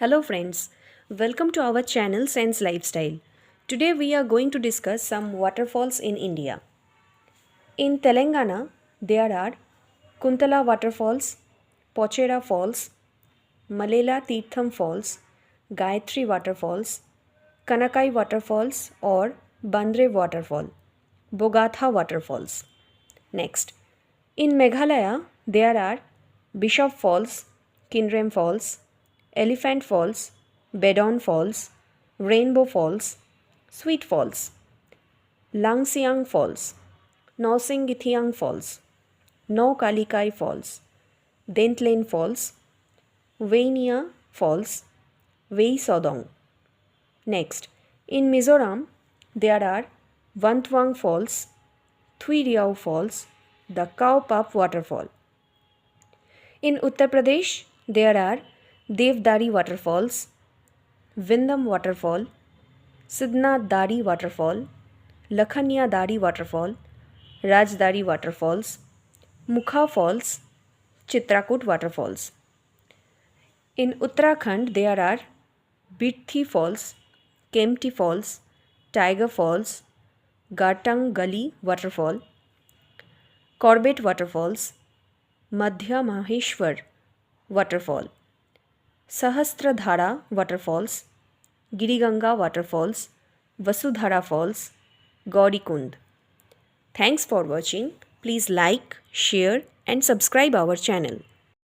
Hello friends, welcome to our channel Sense Lifestyle. Today we are going to discuss some waterfalls in India. In Telangana, there are Kuntala waterfalls, Pochera falls, Malela Tirtham falls, Gayatri waterfalls, Kanakai waterfalls or Bandre waterfall, Bogatha waterfalls. Next, in Meghalaya, there are Bishop Falls, Kinrem Falls, Elephant Falls, Bedon Falls, Rainbow Falls, Sweet Falls, Langsiang Falls, Nosingithiang Falls, Nohkalikai Falls, Dentlane Falls, Vainia Falls, Wei Sodong. Next, in Mizoram, there are Wantwang Falls, Thui Riau Falls, the Cow Pup Waterfall. In Uttar Pradesh, there are Devdari Waterfalls, Vindham Waterfall, Sidnath Dari Waterfall, Lakhanya Dari Waterfall, Rajdari Waterfalls, Mukha Falls, Chitrakut Waterfalls. In Uttarakhand, there are Bithi Falls, Kempty Falls, Tiger Falls, Gartang Gully Waterfall, Corbett Waterfalls, Madhya Maheshwar Waterfall, Sahasradhara Waterfalls, Giriganga Waterfalls, Vasudhara Falls, Gaurikund. Thanks for watching. Please like, share and subscribe our channel.